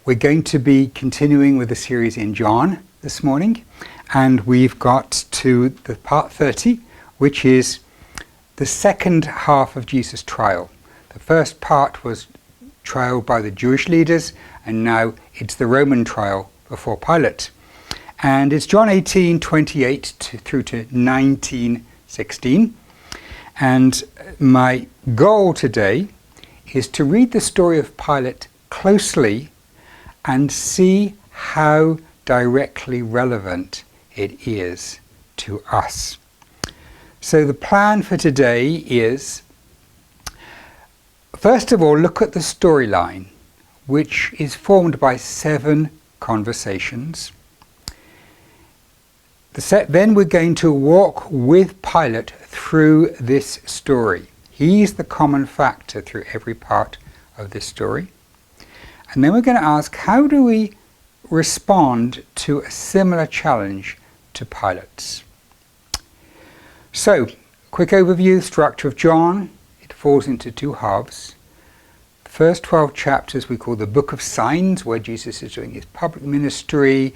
We're going to be continuing with the series in John this morning, and we've got to the part 30, which is the second half of Jesus' trial. The first part was trial by the Jewish leaders, and now it's the Roman trial before Pilate. And it's John 18:28 through to 19:16. And my goal today is to read the story of Pilate closely and see how directly relevant it is to us. So the plan for today is, first of all, look at the storyline, which is formed by 7 conversations. Then we're going to walk with Pilate through this story. He's the common factor through every part of this story. And then we're going to ask, how do we respond to a similar challenge to Pilate's? So, quick overview, structure of John. It falls into 2 halves. The first 12 chapters we call the Book of Signs, where Jesus is doing his public ministry,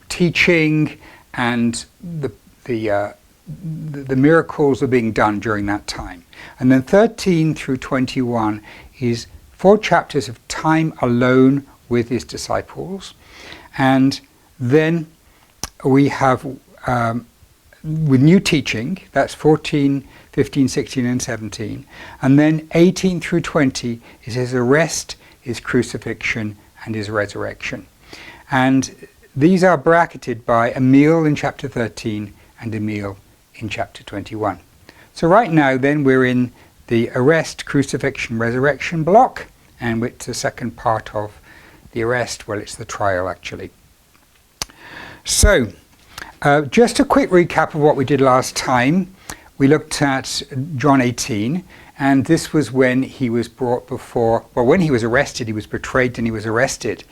teaching, and the miracles are being done during that time. And then 13 through 21 is 4 chapters of time alone with his disciples. And then we have with new teaching, that's 14, 15, 16 and 17. And then 18 through 20 is his arrest, his crucifixion and his resurrection. And these are bracketed by a meal in chapter 13 and a meal in chapter 21. So right now then we're in the arrest, crucifixion, resurrection block, and it's the second part of the arrest. Well, it's the trial actually. So just a quick recap of what we did last time. We looked at John 18, and this was when he was brought before, well, when he was arrested, he was betrayed and he was arrested.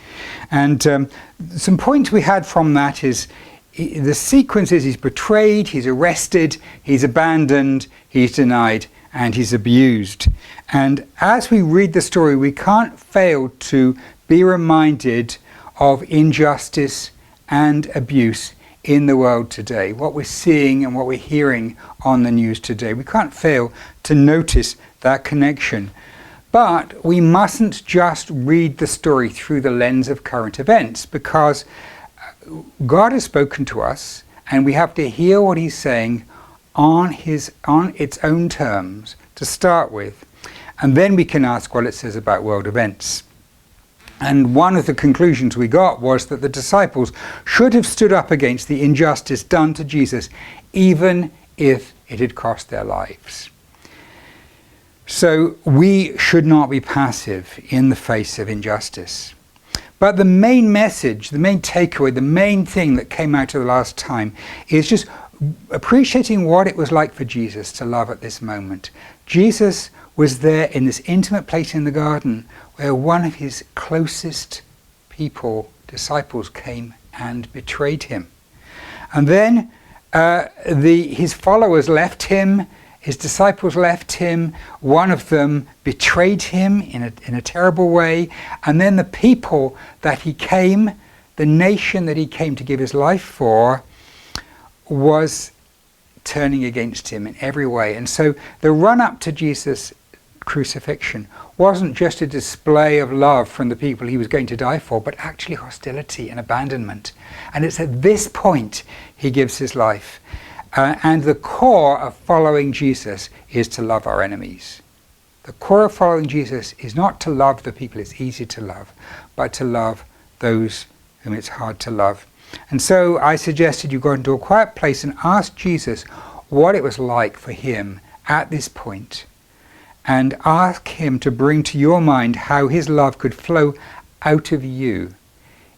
And some points we had from that is the sequence is he's betrayed, he's arrested, he's abandoned, he's denied, and he's abused. And as we read the story, we can't fail to be reminded of injustice and abuse in the world today. What we're seeing and what we're hearing on the news today, we can't fail to notice that connection. But we mustn't just read the story through the lens of current events, because God has spoken to us and we have to hear what he's saying on its own terms to start with, and then we can ask what it says about world events. And one of the conclusions we got was that the disciples should have stood up against the injustice done to Jesus, even if it had cost their lives. So we should not be passive in the face of injustice. But the main message, the main takeaway, the main thing that came out of the last time is just appreciating what it was like for Jesus to love at this moment. Jesus was there in this intimate place in the garden where one of his closest people, disciples, came and betrayed him. And then his followers left him, his disciples left him, one of them betrayed him in a terrible way, and then the people that he came, the nation that he came to give his life for, was turning against him in every way. And so the run-up to Jesus' crucifixion wasn't just a display of love from the people he was going to die for, but actually hostility and abandonment. And it's at this point he gives his life. And the core of following Jesus is to love our enemies. The core of following Jesus is not to love the people it's easy to love, but to love those whom it's hard to love. And so I suggested you go into a quiet place and ask Jesus what it was like for him at this point, and ask him to bring to your mind how his love could flow out of you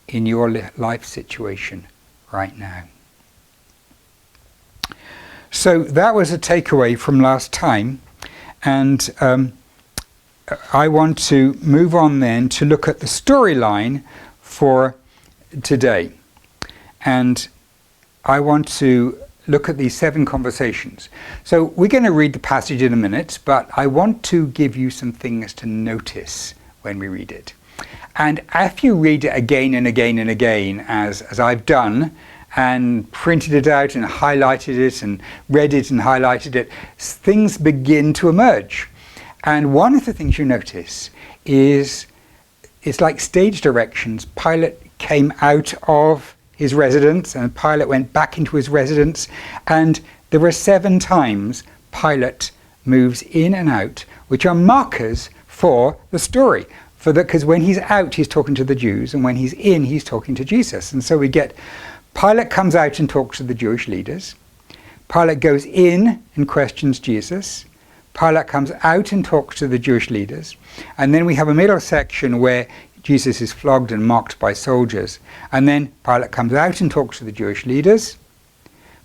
in your life situation right now. So that was a takeaway from last time, and I want to move on then to look at the storyline for today. And I want to look at these 7 conversations. So we're going to read the passage in a minute, but I want to give you some things to notice when we read it. And if you read it again and again and again, as I've done, and printed it out and highlighted it and read it and highlighted it, things begin to emerge. And one of the things you notice is it's like stage directions. Pilate came out of his residence and Pilate went back into his residence, and there were 7 times Pilate moves in and out, which are markers for the story. Because when he's out, he's talking to the Jews, and when he's in, he's talking to Jesus. And so we get Pilate comes out and talks to the Jewish leaders. Pilate goes in and questions Jesus. Pilate comes out and talks to the Jewish leaders. And then we have a middle section where Jesus is flogged and mocked by soldiers. And then Pilate comes out and talks to the Jewish leaders.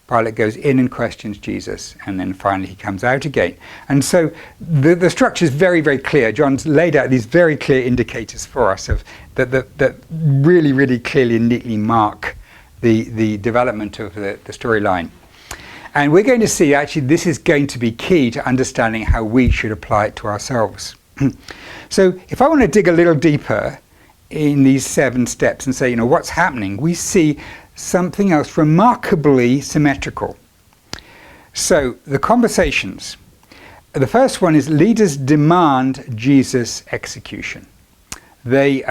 Pilate goes in and questions Jesus. And then finally he comes out again. And so the structure is very, very clear. John's laid out these very clear indicators for us that really, really clearly and neatly mark the development of the storyline. And we're going to see, actually, this is going to be key to understanding how we should apply it to ourselves. So if I want to dig a little deeper in these 7 steps and say, what's happening, we see something else remarkably symmetrical. So the conversations. The first one is leaders demand Jesus' execution. They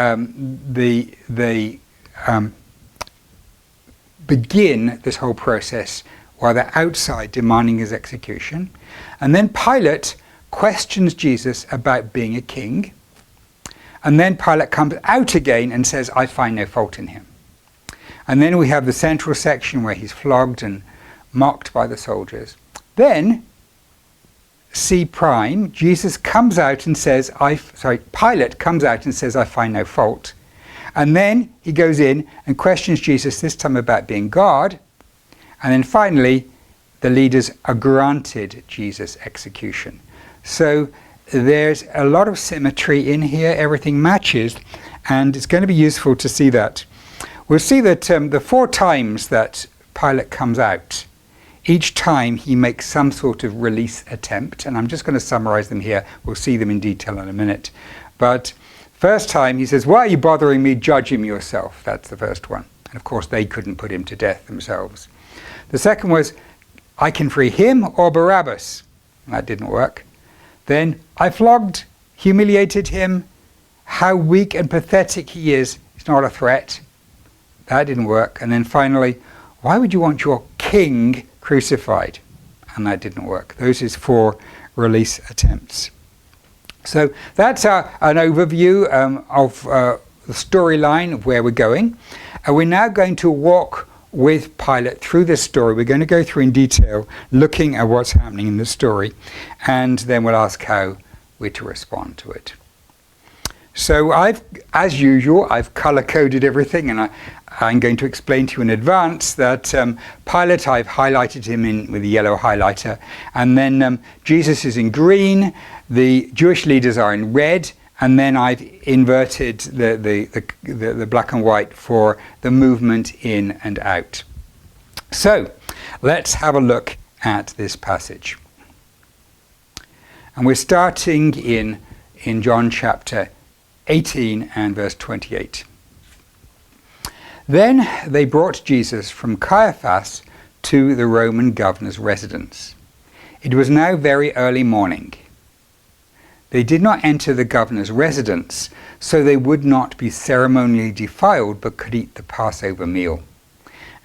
begin this whole process while they're outside demanding his execution. And then Pilate questions Jesus about being a king. And then Pilate comes out again and says, I find no fault in him. And then we have the central section where he's flogged and mocked by the soldiers. Then, C prime, Jesus comes out and says, Pilate comes out and says, I find no fault. And then he goes in and questions Jesus, this time about being God. And then finally, the leaders are granted Jesus' execution. So there's a lot of symmetry in here. Everything matches. And it's going to be useful to see that. We'll see that the 4 times that Pilate comes out, each time he makes some sort of release attempt. And I'm just going to summarize them here. We'll see them in detail in a minute. But first time he says, why are you bothering me? Judge him yourself. That's the first one. And of course they couldn't put him to death themselves. The second was, I can free him or Barabbas. And that didn't work. Then, I flogged, humiliated him. How weak and pathetic he is. It's not a threat. That didn't work. And then finally, why would you want your king crucified? And that didn't work. Those is 4 release attempts. So that's an overview of the storyline of where we're going. And we're now going to walk with Pilate through this story. We're going to go through in detail, looking at what's happening in the story, and then we'll ask how we're to respond to it. So as usual, I've color-coded everything, and I'm going to explain to you in advance that Pilate, I've highlighted him with a yellow highlighter, and then Jesus is in green, the Jewish leaders are in red, and then I've inverted the black and white for the movement in and out. So let's have a look at this passage. And we're starting in John chapter 18 and verse 28. Then they brought Jesus from Caiaphas to the Roman governor's residence. It was now very early morning. They did not enter the governor's residence, so they would not be ceremonially defiled, but could eat the Passover meal.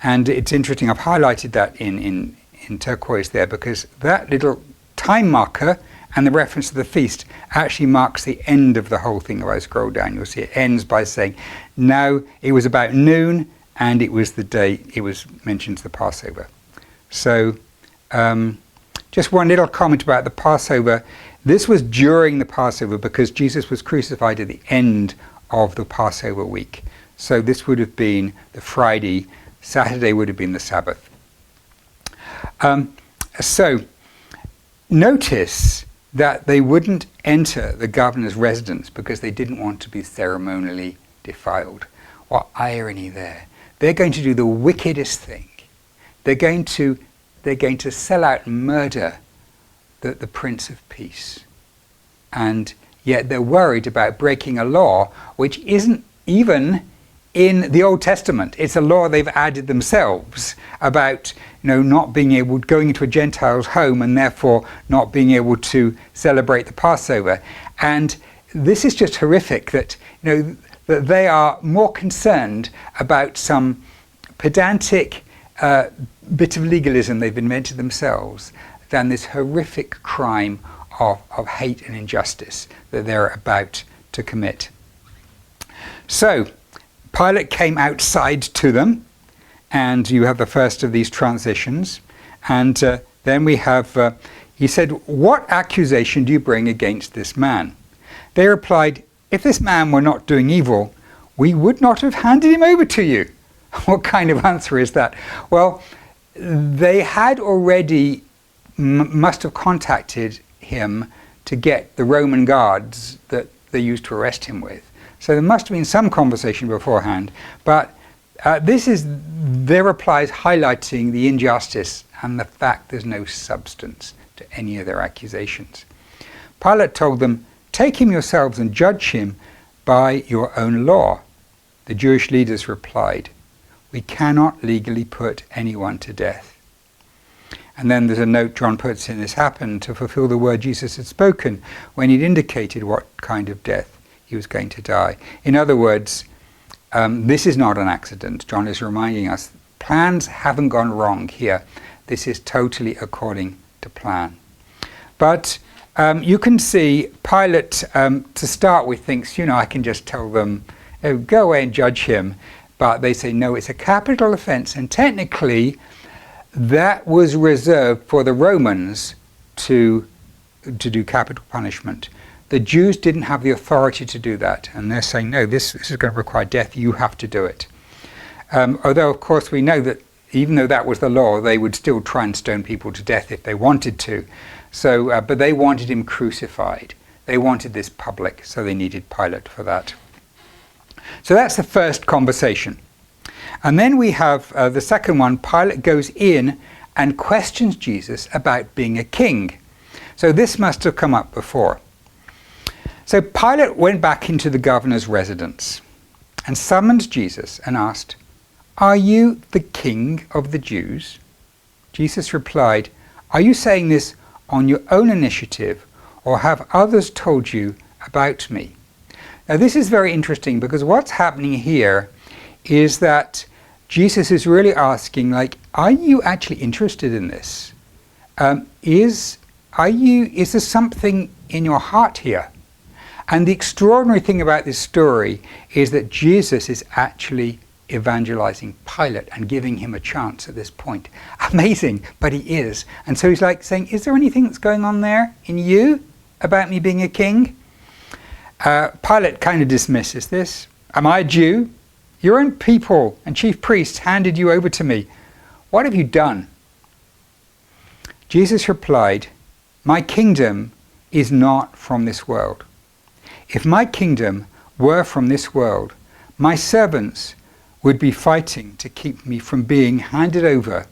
And it's interesting, I've highlighted that in turquoise there, because that little time marker and the reference to the feast actually marks the end of the whole thing. If I scroll down, you'll see it ends by saying, now it was about noon, and it was the day it was mentioned the Passover. So just one little comment about the Passover. This was during the Passover because Jesus was crucified at the end of the Passover week. So this would have been the Friday, Saturday would have been the Sabbath. So notice that they wouldn't enter the governor's residence because they didn't want to be ceremonially defiled. What irony there. They're going to do the wickedest thing. They're going to sell out and murder the Prince of Peace. And yet they're worried about breaking a law which isn't even in the Old Testament. It's a law they've added themselves about, not being able, going into a Gentile's home and therefore not being able to celebrate the Passover. And this is just horrific that, that they are more concerned about some pedantic bit of legalism they've invented themselves than this horrific crime of hate and injustice that they're about to commit. So Pilate came outside to them, and you have the first of these transitions. And then we have, he said, "What accusation do you bring against this man?" They replied, "If this man were not doing evil, we would not have handed him over to you." What kind of answer is that? Well, they had already must have contacted him to get the Roman guards that they used to arrest him with. So there must have been some conversation beforehand, but this is their replies highlighting the injustice and the fact there's no substance to any of their accusations. Pilate told them, "Take him yourselves and judge him by your own law." The Jewish leaders replied, "We cannot legally put anyone to death." And then there's a note John puts in, "This happened to fulfill the word Jesus had spoken when he'd indicated what kind of death he was going to die." In other words, this is not an accident. John is reminding us, plans haven't gone wrong here. This is totally according to plan. But you can see Pilate, to start with, thinks, I can just tell them, go away and judge him. But they say, no, it's a capital offense. And technically, that was reserved for the Romans to do capital punishment. The Jews didn't have the authority to do that, and they're saying, no, this is going to require death, you have to do it. Although, of course, we know that even though that was the law, they would still try and stone people to death if they wanted to. So, but they wanted him crucified. They wanted this public, so they needed Pilate for that. So that's the first conversation. And then we have the second one. Pilate goes in and questions Jesus about being a king. So this must have come up before. So Pilate went back into the governor's residence and summoned Jesus and asked, "Are you the king of the Jews?" Jesus replied, "Are you saying this on your own initiative, or have others told you about me?" Now this is very interesting, because what's happening here is that Jesus is really asking, are you actually interested in this? Is there something in your heart here? And the extraordinary thing about this story is that Jesus is actually evangelizing Pilate and giving him a chance at this point. Amazing, but he is. And so he's saying, is there anything that's going on there in you about me being a king? Pilate kind of dismisses this. Am I a Jew? Your own people and chief priests handed you over to me. What have you done? Jesus replied, "My kingdom is not from this world. If my kingdom were from this world, my servants would be fighting to keep me from being handed over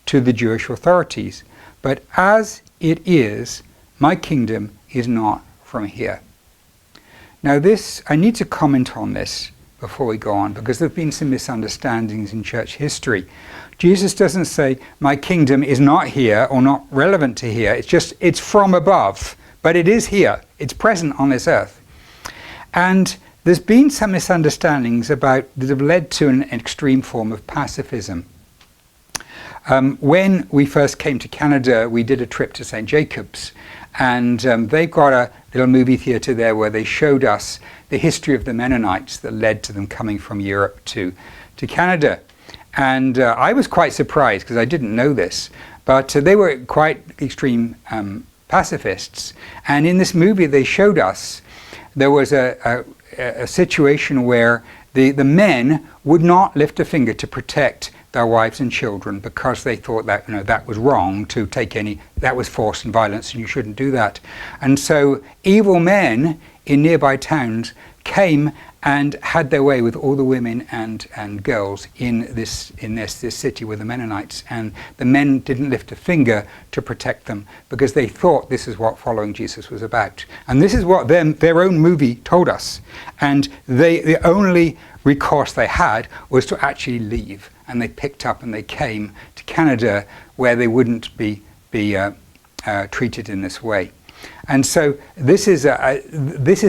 to the Jewish authorities. But as it is, my kingdom is not from here." Now this, I need to comment on this before we go on, because there have been some misunderstandings in church history. Jesus doesn't say, my kingdom is not here or not relevant to here. It's from above, but it is here. It's present on this earth. And there's been some misunderstandings that have led to an extreme form of pacifism. When we first came to Canada, we did a trip to St. Jacobs, and they've got a little movie theatre there where they showed us the history of the Mennonites that led to them coming from Europe to Canada. And I was quite surprised, because I didn't know this, but they were quite extreme pacifists. And in this movie they showed us there was a situation where the men would not lift a finger to protect their wives and children, because they thought that that was wrong to take that was force and violence, and you shouldn't do that. And so evil men in nearby towns came and had their way with all the women and girls in this city with the Mennonites. And the men didn't lift a finger to protect them because they thought this is what following Jesus was about. And this is what their own movie told us. And the only recourse they had was to actually leave. And they picked up and they came to Canada, where they wouldn't be treated in this way. And so this is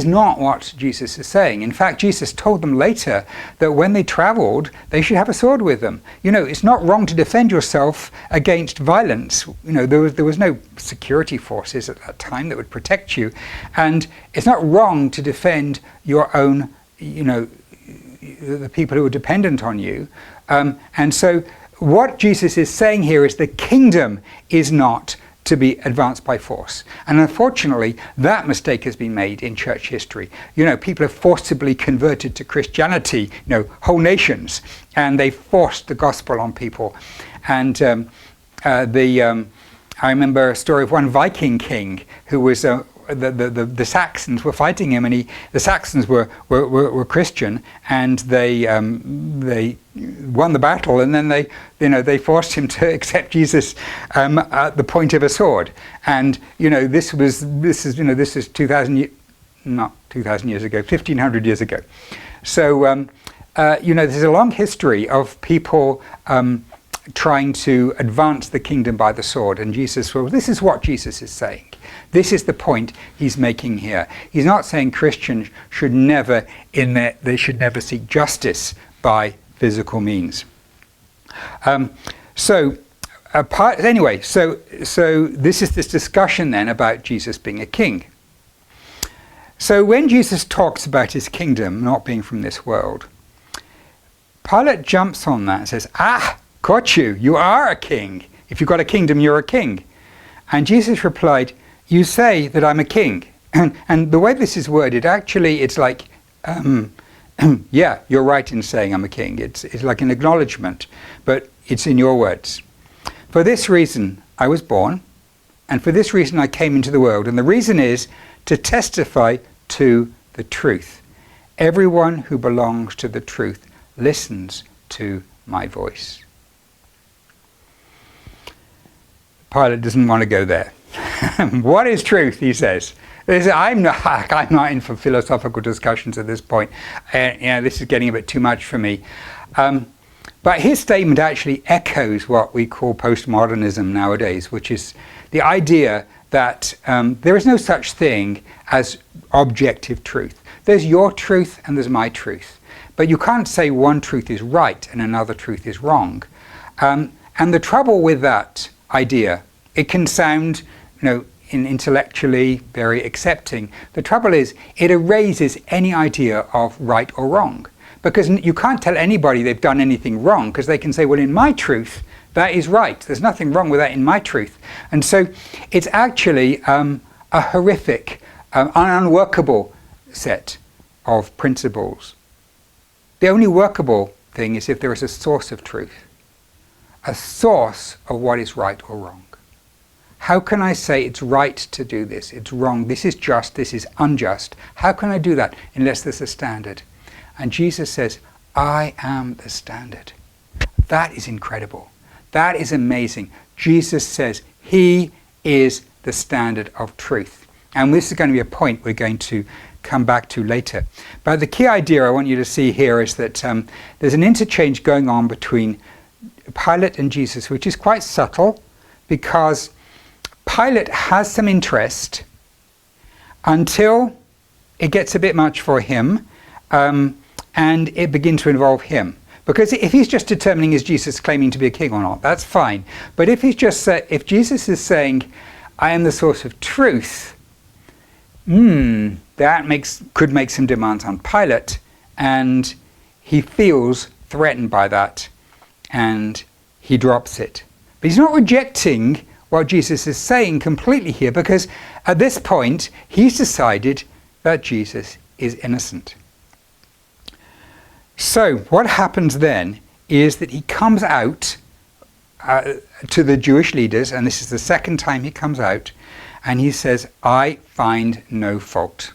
not what Jesus is saying. In fact, Jesus told them later that when they traveled, they should have a sword with them. It's not wrong to defend yourself against violence. There was no security forces at that time that would protect you. And it's not wrong to defend your own, the people who are dependent on you. And so what Jesus is saying here is the kingdom is not to be advanced by force. And unfortunately, that mistake has been made in church history. People have forcibly converted to Christianity, whole nations, and they forced the gospel on people. And I remember a story of one Viking king who was the Saxons were fighting him, and the Saxons were Christian, and they won the battle, and then they forced him to accept Jesus at the point of a sword. And this is 2,000 years ago, 1,500 years ago. So there's a long history of people trying to advance the kingdom by the sword, and this is what Jesus is saying. This is the point he's making here. He's not saying Christians should never seek justice by physical means. So this is this discussion then about Jesus being a king. So when Jesus talks about his kingdom not being from this world, Pilate jumps on that and says, got you. You are a king. If you've got a kingdom, you're a king. And Jesus replied, you say that I'm a king. And the way this is worded, actually, it's like, yeah, you're right in saying I'm a king. It's like an acknowledgement, but it's in your words. For this reason I was born, and for this reason I came into the world. And the reason is to testify to the truth. Everyone who belongs to the truth listens to my voice. Pilate doesn't want to go there. What is truth, he says. I'm not in for philosophical discussions at this point. This is getting a bit too much for me. But his statement actually echoes what we call postmodernism nowadays, which is the idea that there is no such thing as objective truth. There's your truth and there's my truth. But you can't say one truth is right and another truth is wrong. And the trouble with that idea, it can sound, intellectually very accepting. The trouble is, it erases any idea of right or wrong. Because you can't tell anybody they've done anything wrong, because they can say, well, in my truth, that is right. There's nothing wrong with that in my truth. And so it's actually a horrific, unworkable set of principles. The only workable thing is if there is a source of truth, a source of what is right or wrong. How can I say it's right to do this? It's wrong. This is just. This is unjust. How can I do that unless there's a standard? And Jesus says, I am the standard. That is incredible. That is amazing. Jesus says he is the standard of truth. And this is going to be a point we're going to come back to later. But the key idea I want you to see here is that there's an interchange going on between Pilate and Jesus, which is quite subtle, because Pilate has some interest until it gets a bit much for him, and it begins to involve him. Because if he's just determining is Jesus claiming to be a king or not, that's fine. But if if Jesus is saying, I am the source of truth, that could make some demands on Pilate, and he feels threatened by that, and he drops it. But he's not rejecting what Jesus is saying completely here, because at this point he's decided that Jesus is innocent. So what happens then is that he comes out to the Jewish leaders, and this is the second time he comes out, and he says, I find no fault.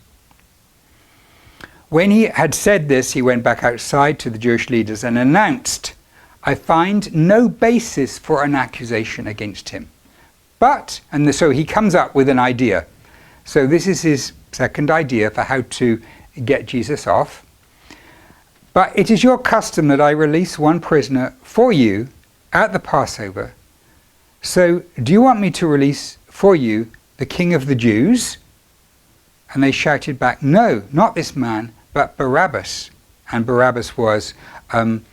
When he had said this, he went back outside to the Jewish leaders and announced, "I find no basis for an accusation against him." So he comes up with an idea. So this is his second idea for how to get Jesus off. "But it is your custom that I release one prisoner for you at the Passover. So do you want me to release for you the King of the Jews?" And they shouted back, "No, not this man, but Barabbas." And Barabbas was an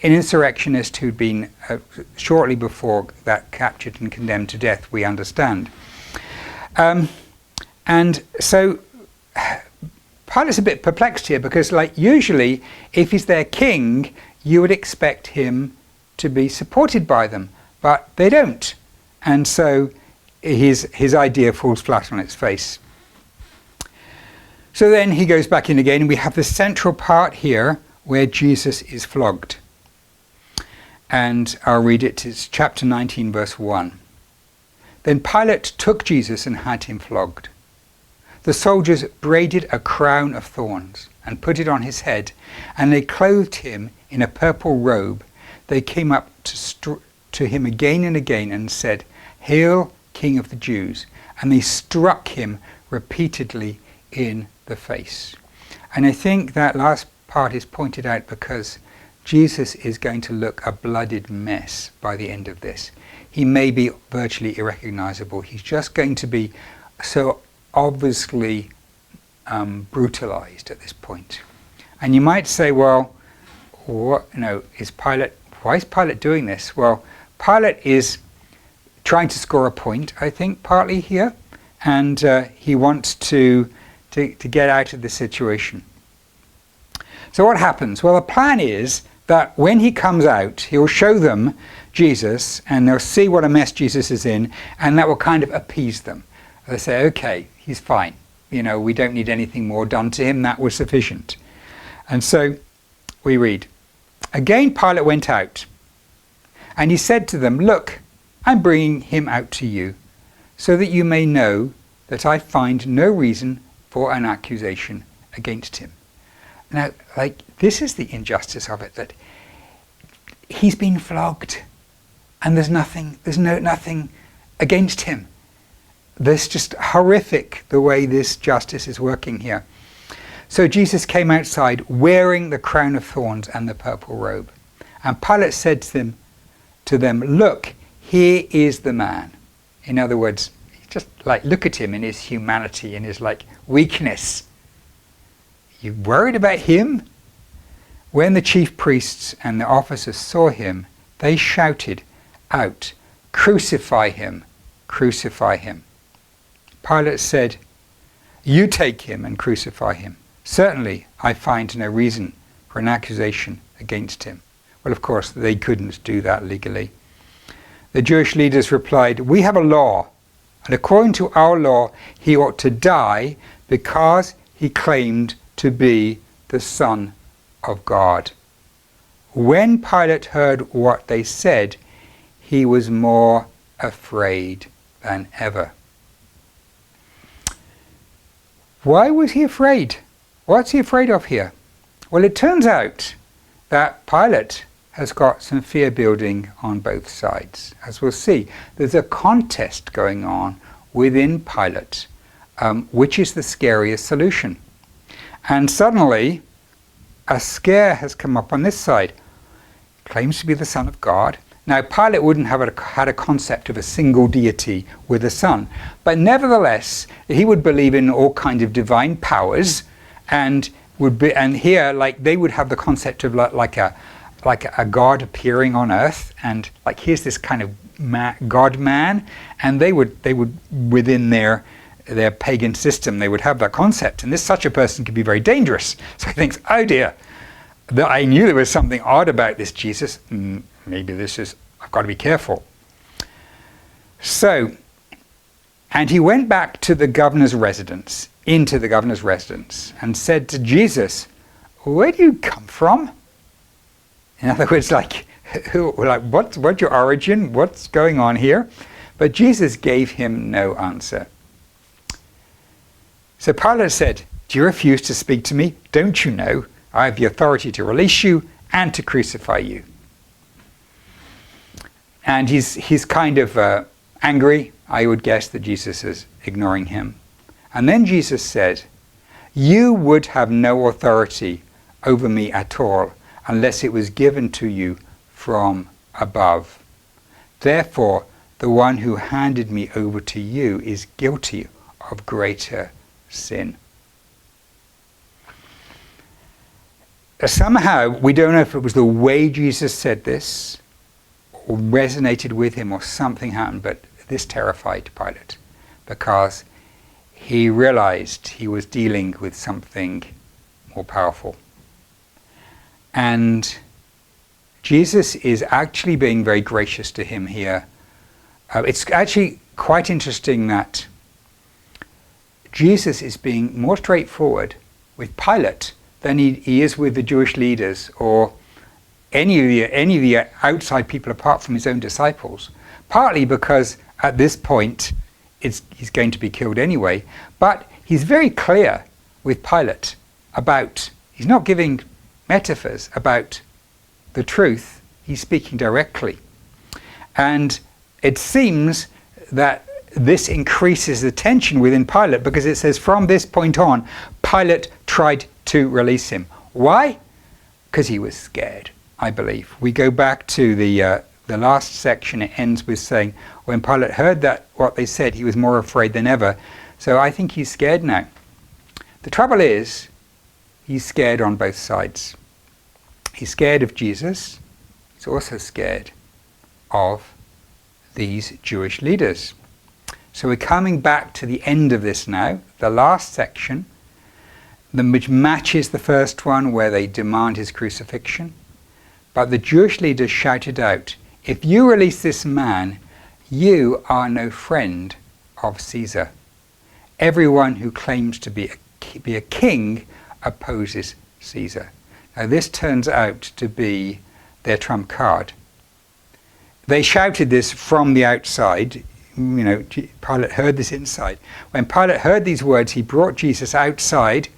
insurrectionist who'd been shortly before that captured and condemned to death, we understand. And so Pilate's a bit perplexed here, because usually if he's their king, you would expect him to be supported by them, but they don't. And so his idea falls flat on its face. So then he goes back in again, and we have the central part here where Jesus is flogged. And I'll read it. It's chapter 19, verse 1. "Then Pilate took Jesus and had him flogged. The soldiers braided a crown of thorns and put it on his head, and they clothed him in a purple robe. They came up to him again and again and said, 'Hail, King of the Jews!' And they struck him repeatedly in the face." And I think that last part is pointed out because Jesus is going to look a bloodied mess by the end of this. He may be virtually irrecognizable. He's just going to be so obviously brutalized at this point. And you might say, well, why is Pilate doing this? Well, Pilate is trying to score a point, I think, partly here, and he wants to get out of the situation. So what happens? Well, the plan is that when he comes out, he'll show them Jesus, and they'll see what a mess Jesus is in, and that will kind of appease them. They say, okay, he's fine. We don't need anything more done to him. That was sufficient. And so we read, "Again Pilate went out, and he said to them, 'Look, I'm bringing him out to you, so that you may know that I find no reason for an accusation against him.'" Now, this is the injustice of it, that he's been flogged, and there's nothing against him. This just horrific, the way this justice is working here. "So Jesus came outside wearing the crown of thorns and the purple robe. And Pilate said to them, 'Look, here is the man.'" In other words, just look at him in his humanity, in his weakness. You worried about him? When the chief priests and the officers saw him, they shouted out, "Crucify him, crucify him." Pilate said, "You take him and crucify him. Certainly I find no reason for an accusation against him." Well, of course, they couldn't do that legally. The Jewish leaders replied, "We have a law, and according to our law, he ought to die because he claimed to be the Son of God." When Pilate heard what they said, he was more afraid than ever. Why was he afraid? What's he afraid of here? Well, it turns out that Pilate has got some fear building on both sides. As we'll see, there's a contest going on within Pilate, which is the scariest solution. And suddenly, a scare has come up on this side. Claims to be the Son of God. Now, Pilate wouldn't have had a concept of a single deity with a son, but nevertheless, he would believe in all kinds of divine powers, and here, they would have the concept of like a God appearing on earth, and here's this kind of God man, and they would within their pagan system, they would have that concept, and such a person could be very dangerous. So he thinks, oh dear, I knew there was something odd about this Jesus. Maybe I've got to be careful. So, and he went back to the governor's residence, into the governor's residence, and said to Jesus, "Where do you come from?" In other words, what's your origin? What's going on here? But Jesus gave him no answer. So Pilate said, Do you refuse to speak to me? Don't you know I have the authority to release you and to crucify you? And he's kind of angry. I would guess that Jesus is ignoring him. And then Jesus said, you would have no authority over me at all unless it was given to you from above. Therefore, the one who handed me over to you is guilty of greater sin. Somehow, we don't know if it was the way Jesus said this, or resonated with him, or something happened, but this terrified Pilate, because he realized he was dealing with something more powerful. And Jesus is actually being very gracious to him here. It's actually quite interesting that Jesus is being more straightforward with Pilate than he is with the Jewish leaders or any of the outside people apart from his own disciples. Partly because at this point he's going to be killed anyway, but he's very clear with Pilate about, he's not giving metaphors about the truth, he's speaking directly. And it seems that this increases the tension within Pilate, because it says from this point on, Pilate tried to release him. Why? Because he was scared, I believe. We go back to the last section. It ends with saying, when Pilate heard that what they said, he was more afraid than ever. So I think he's scared now. The trouble is, he's scared on both sides. He's scared of Jesus. He's also scared of these Jewish leaders. So we're coming back to the end of this now, the last section, which matches the first one where they demand his crucifixion. But the Jewish leaders shouted out, if you release this man, you are no friend of Caesar. Everyone who claims to be a king opposes Caesar. Now this turns out to be their trump card. They shouted this from the outside. Pilate heard this inside. When Pilate heard these words, he brought Jesus outside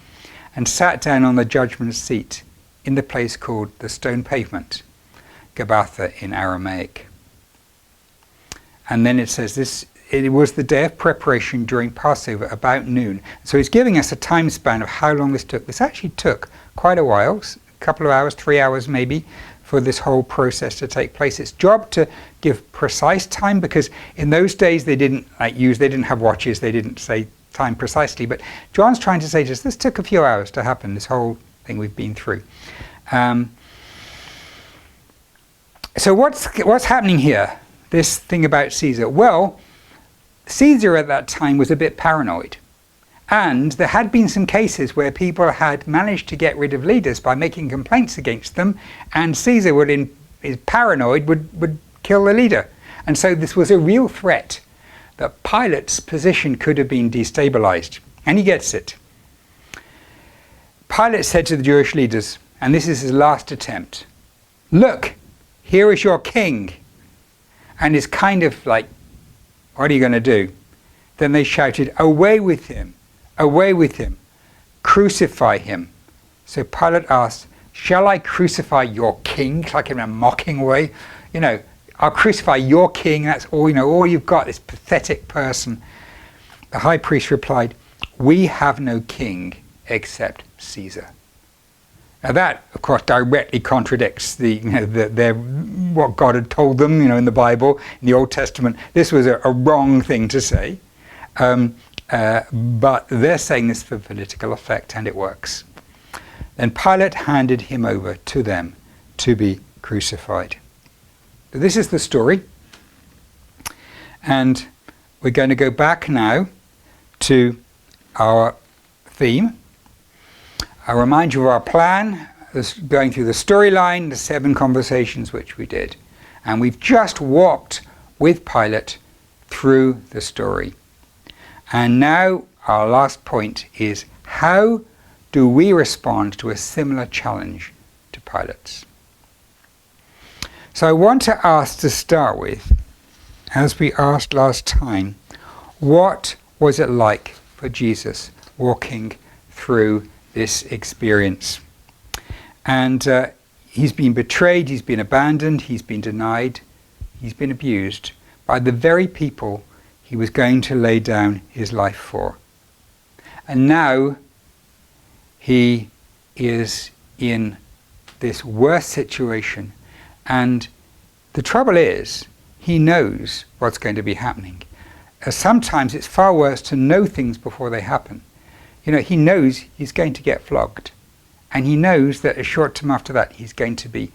and sat down on the judgment seat in the place called the stone pavement, Gabbatha in Aramaic. And then it says this, it was the day of preparation during Passover about noon. So he's giving us a time span of how long this took. This actually took quite a while, a couple of hours, 3 hours maybe, for this whole process to take place. It's job to give precise time, because in those days they didn't have watches, they didn't say time precisely, but John's trying to say to us, this took a few hours to happen, this whole thing we've been through. So what's happening here? This thing about Caesar. Well, Caesar at that time was a bit paranoid. And there had been some cases where people had managed to get rid of leaders by making complaints against them, and Caesar is paranoid, would kill the leader. And so this was a real threat that Pilate's position could have been destabilized. And he gets it. Pilate said to the Jewish leaders, and this is his last attempt, look, here is your king. And it's kind of like, what are you going to do? Then they shouted, away with him. Away with him, crucify him. So Pilate asked, shall I crucify your king? Like in a mocking way. I'll crucify your king, that's all, all you've got, this pathetic person. The high priest replied, we have no king except Caesar. Now that, of course, directly contradicts what God had told them, in the Bible, in the Old Testament. This was a wrong thing to say. But they're saying this for political effect, and it works. Then Pilate handed him over to them to be crucified. So this is the story. And we're going to go back now to our theme. I'll remind you of our plan, going through the storyline, the 7 conversations which we did. And we've just walked with Pilate through the story. And now our last point is, how do we respond to a similar challenge to Pilate's? So I want to ask to start with, as we asked last time, what was it like for Jesus walking through this experience. And he's been betrayed, he's been abandoned, he's been denied, he's been abused by the very people he was going to lay down his life for. And now he is in this worse situation, and the trouble is, he knows what's going to be happening. Sometimes it's far worse to know things before they happen. He knows he's going to get flogged, and he knows that a short time after that he's going to be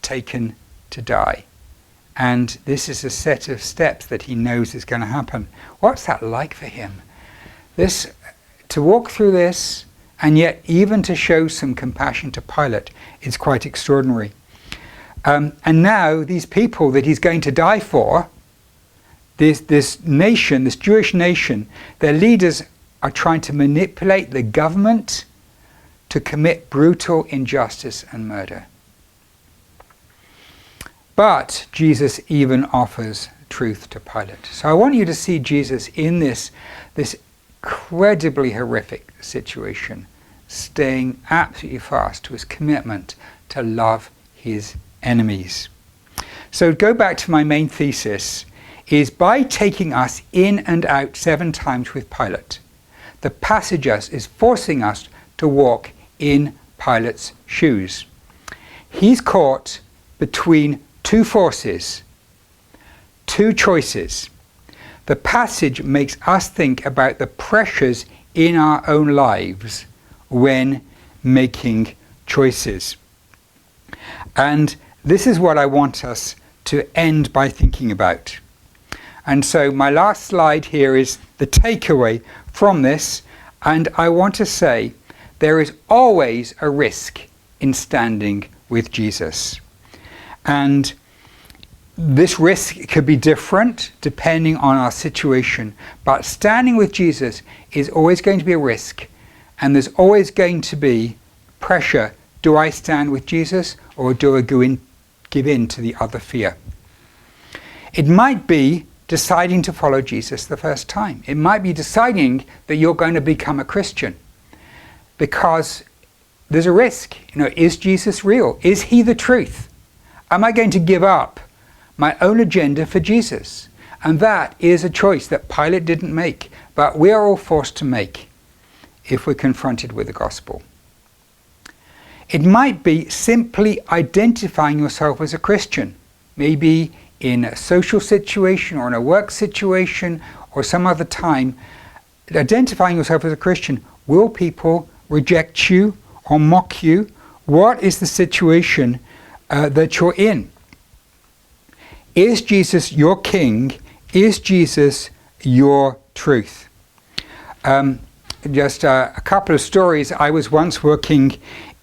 taken to die. And this is a set of steps that he knows is going to happen. What's that like for him? To walk through this, and yet even to show some compassion to Pilate, is quite extraordinary. And now these people that he's going to die for, this nation, this Jewish nation, their leaders are trying to manipulate the government to commit brutal injustice and murder. But Jesus even offers truth to Pilate. So I want you to see Jesus in this incredibly horrific situation, staying absolutely fast to his commitment to love his enemies. So go back to my main thesis, is by taking us in and out 7 times with Pilate, the passage is forcing us to walk in Pilate's shoes. He's caught between 2 forces, 2 choices. The passage makes us think about the pressures in our own lives when making choices. And this is what I want us to end by thinking about. And so my last slide here is the takeaway from this, and I want to say there is always a risk in standing with Jesus. And this risk could be different depending on our situation, but standing with Jesus is always going to be a risk, and there's always going to be pressure. Do I stand with Jesus, or do I give in to the other fear? It might be deciding to follow Jesus the first time. It might be deciding that you're going to become a Christian, because there's a risk. Is Jesus real? Is he the truth? Am I going to give up my own agenda for Jesus? And that is a choice that Pilate didn't make, but we are all forced to make if we're confronted with the gospel. It might be simply identifying yourself as a Christian, maybe in a social situation or in a work situation or some other time. Identifying yourself as a Christian. Will people reject you or mock you? What is the situation that you're in? Is Jesus your king? Is Jesus your truth? Just a couple of stories. I was once working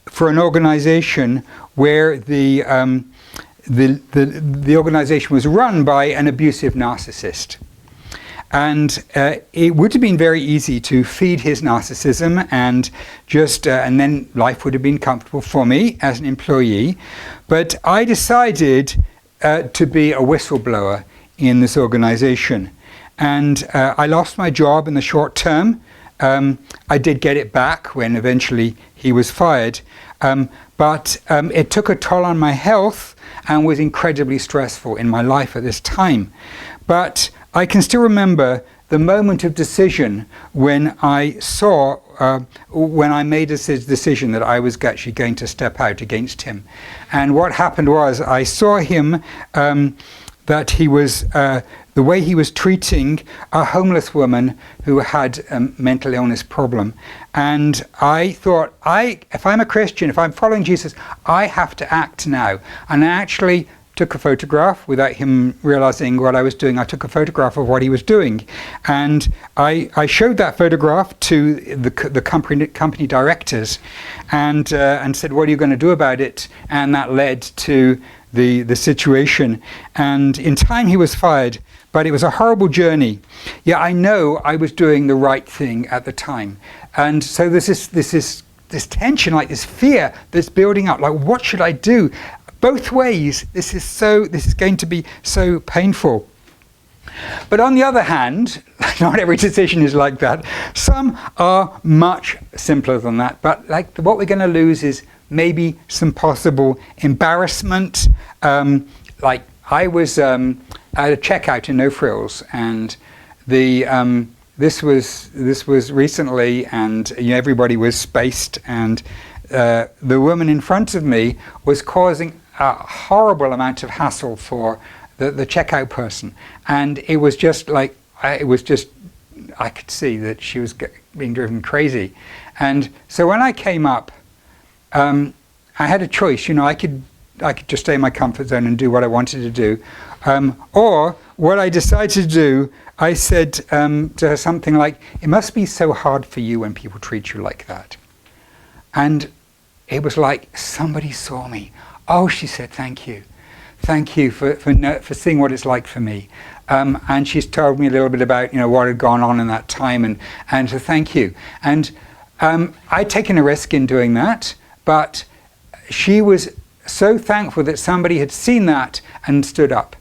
for an organization where the organization was run by an abusive narcissist. And it would have been very easy to feed his narcissism and and then life would have been comfortable for me as an employee. But I decided to be a whistleblower in this organization. And I lost my job in the short term. I did get it back when eventually he was fired. But it took a toll on my health and was incredibly stressful in my life at this time. But I can still remember the moment of decision when I made a decision that I was actually going to step out against him. And what happened was I saw him, that he was, the way he was treating a homeless woman who had a mental illness problem. And I thought, if I'm a Christian, if I'm following Jesus, I have to act now. And I actually took a photograph without him realizing what I was doing. I took a photograph of what he was doing. And I showed that photograph to the company directors and said, what are you going to do about it? And that led to the situation. And in time he was fired, but it was a horrible journey. Yeah, I know I was doing the right thing at the time. And so there's this tension, like this fear that's building up, like what should I do? Both ways, this is going to be so painful. But on the other hand, not every decision is like that. Some are much simpler than that. But like what we're going to lose is maybe some possible embarrassment. Like I was at a checkout in No Frills, and this was recently, and everybody was spaced, and the woman in front of me was causing a horrible amount of hassle for the checkout person, and it was just like I could see that she was being driven crazy. And so when I came up, I had a choice. I could just stay in my comfort zone and do what I wanted to do, or what I decided to do, I said to her something like, "It must be so hard for you when people treat you like that." And it was like somebody saw me. "Oh," she said, "thank you. Thank you for seeing what it's like for me." And she's told me a little bit about what had gone on in that time, and so thank you. And I'd taken a risk in doing that, but she was so thankful that somebody had seen that and stood up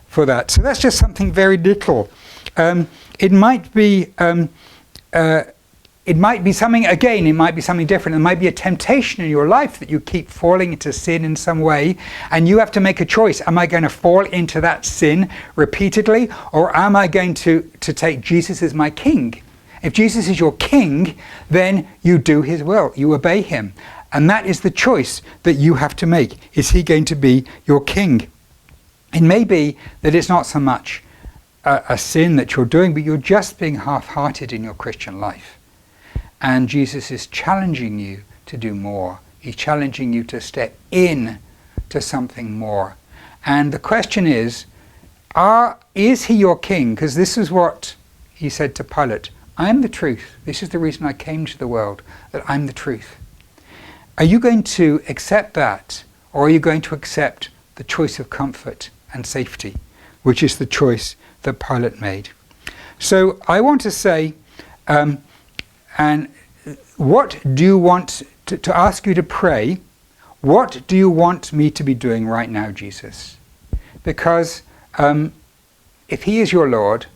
for that. So that's just something very little. It might be something, again, it might be something different. It might be a temptation in your life that you keep falling into sin in some way, and you have to make a choice. Am I going to fall into that sin repeatedly, or am I going to take Jesus as my king? If Jesus is your king, then you do his will, you obey him. And that is the choice that you have to make. Is he going to be your king? It may be that it's not so much a sin that you're doing, but you're just being half-hearted in your Christian life. And Jesus is challenging you to do more. He's challenging you to step in to something more. And the question is he your king? Because this is what he said to Pilate. I am the truth. This is the reason I came to the world, that I'm the truth. Are you going to accept that, or are you going to accept the choice of comfort and safety, which is the choice that Pilate made? So I want to say, and what do you want to ask you to pray? What do you want me to be doing right now, Jesus? Because if he is your Lord,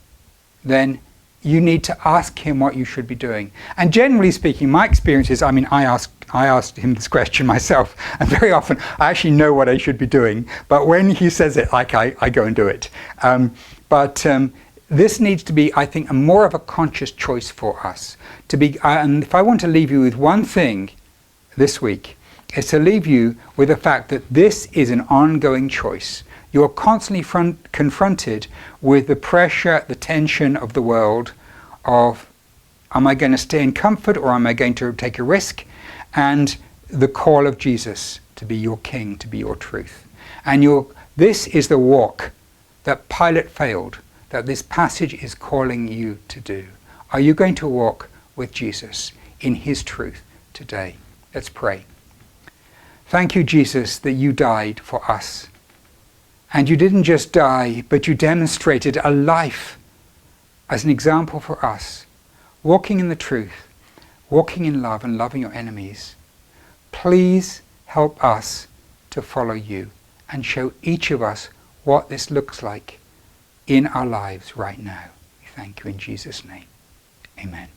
then you need to ask him what you should be doing. And generally speaking, my experience is, I asked him this question myself, and very often I actually know what I should be doing, but when he says it, I go and do it. But this needs to be, I think, more of a conscious choice for us. And if I want to leave you with one thing this week, is to leave you with the fact that this is an ongoing choice. You're constantly confronted with the pressure, the tension of the world of, am I going to stay in comfort, or am I going to take a risk? And the call of Jesus to be your king, to be your truth. And this is the walk that Pilate failed, that this passage is calling you to do. Are you going to walk with Jesus in his truth today? Let's pray. Thank you, Jesus, that you died for us. And you didn't just die, but you demonstrated a life as an example for us, walking in the truth, walking in love and loving your enemies. Please help us to follow you and show each of us what this looks like in our lives right now. We thank you in Jesus' name. Amen.